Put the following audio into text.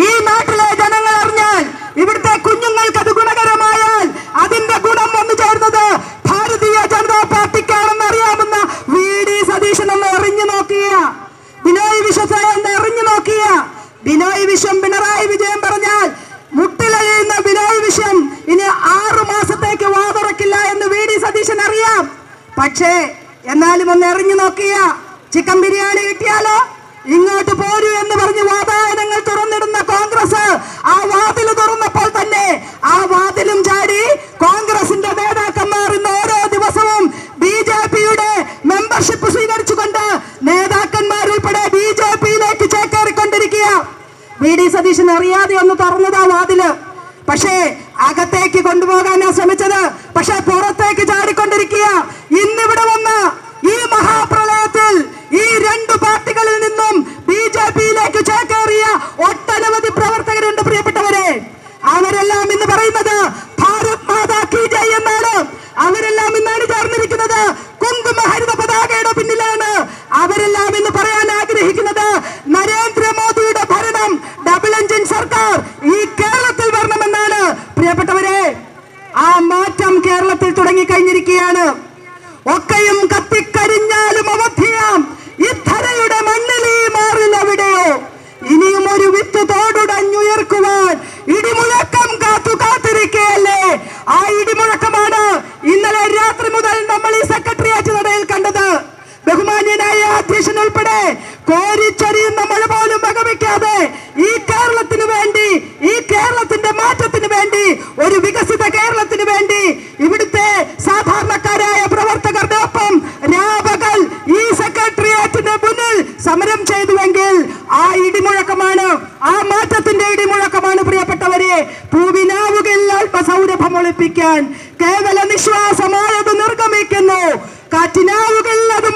ഈ നാട്ടിലെ ജനങ്ങൾ അറിഞ്ഞാൽ, ഇവിടുത്തെ കുഞ്ഞുങ്ങൾക്ക് അത് ഗുണകരമായാൽ അതിന്റെ ഗുണം വന്നു ചേർന്നത് ഭാരതീയ ജനതാ പാർട്ടിക്കാണെന്ന് അറിയാമെന്ന വി.ഡി. സതീശൻ ഒന്ന് എറിഞ്ഞു നോക്കിയ, ബിനോയ് വിശ്വത്തെ ഒന്ന് എറിഞ്ഞു നോക്കിയ. ബിനോയ് വിശ്വം പിണറായി വിജയൻ പറഞ്ഞാൽ മുട്ടിലഴിയുന്ന ബിനോയ് വിശ്വം ഇനി 6 മാസത്തേക്ക് വാതുറക്കില്ല എന്ന് വി.ഡി. സതീശൻ അറിയാം. പക്ഷേ എന്നാലും ഒന്ന് എറിഞ്ഞു നോക്കിയ. ചിക്കൻ ബിരിയാണി കിട്ടിയാലോ ഇങ്ങോട്ട് പോരൂ എന്ന് പറഞ്ഞ് വാതായനങ്ങൾ തുറന്നിടുന്ന കോൺഗ്രസ് ആ വാതിൽ തുറന്നപ്പോൾ തന്നെ ആ വാതിലും ചാടി കോൺഗ്രസിന്റെ നേതാക്കന്മാർ ഇന്ന് ഓരോ ദിവസവും ബി.ജെ.പിയുടെ മെമ്പർഷിപ്പ് സ്വീകരിച്ചുകൊണ്ട് നേതാക്കന്മാർ ഉൾപ്പെടെ ബി.ജെ.പിയിലേക്ക് ചേക്കേറിക്കൊണ്ടിരിക്കുക. വി.ഡി. സതീശൻ അറിയാതെ ഒന്ന് തുറന്നതാ വാതില്. പക്ഷേ അകത്തേക്ക് കൊണ്ടുപോകാനാ ശ്രമിച്ചത്. പക്ഷെ പുറത്തേക്ക് ചാടിക്കൊണ്ടിരിക്കുക. ഇന്നിവിടെ വന്ന് ഈ മഹാപ്രളയത്തിൽ ഈ 2 പാർട്ടികളിൽ നിന്നും ബി.ജെ.പിയിലേക്ക് ചേക്കേറിയ ഒട്ടനവധി പ്രവർത്തകരുണ്ട് പ്രിയപ്പെട്ടവരെ. അവരെല്ലാം ഇന്ന് പറയുന്നത് ഭാരത് മാതാ കീ ജയ് എന്നാണ്. അവരെല്ലാം ഇന്നാണ് ചേർന്നിരിക്കുന്നത് കുങ്കുമ ഹരിത പതാകയുടെ പിന്നിലാണ്. അവരെല്ലാം ഇന്ന് പറയാൻ ആഗ്രഹിക്കുന്നത് നരേന്ദ്രമോദിയുടെ ഭരണം, ഡബിൾ എഞ്ചിൻ സർക്കാർ ഈ കേരളത്തിൽ വരണമെന്നാണ്. പ്രിയപ്പെട്ടവരെ, ആ മാറ്റം കേരളത്തിൽ തുടങ്ങിക്കഴിഞ്ഞിരിക്കുകയാണ്. ഒക്കെയും കത്തിക്കരിഞ്ഞാലും അവധിയാം ഇത്തരയുടെ മണ്ണിൽ ഈ മാറിലെവിടെയോ ഇനിയും ഒരു വിത്ത് തോടുടഞ്ഞുയർക്കുവാൻ ഇടിമുഴക്കം കാത്തിരിക്കുകയല്ലേ. ആ ഇടിമുഴക്കമാണ് ഇന്നലെ രാത്രി മുതൽ നമ്മൾ ഈ സെക്രട്ടേറിയറ്റ് നടയിൽ കണ്ടത്. ബഹുമാന്യനായ അധ്യക്ഷൻ ഉൾപ്പെടെ കോരിച്ചൊരിയുന്ന മഴ പോലും വകവയ്ക്കാതെ ഈ കേരളത്തിന് വേണ്ടി, ഈ കേരളത്തിന്റെ മാറ്റത്തിന് വേണ്ടി, ഒരു വികസിത കേരളത്തിന് വേണ്ടി ഇവിടുത്തെ സാധാരണക്കാരായ പ്രവർത്തകരുടെ ഒപ്പം രാപകൽ ഈ സെക്രട്ടേറിയറ്റിന്റെ മുന്നിൽ സമരം ചെയ്തുവെങ്കിൽ ആ ഇടിമുഴക്കമാണ്, ആ മാറ്റത്തിന്റെ ഇടിമുഴക്കമാണ് പ്രിയപ്പെട്ടവരെ. പൂവിനാവുകിൽ അല്പസൗരഭം ഒളിപ്പിക്കാൻ കേവല നിശ്വാസമായത് നിർഗമിക്കുന്നു. കാറ്റിനാവുകിൽ അത്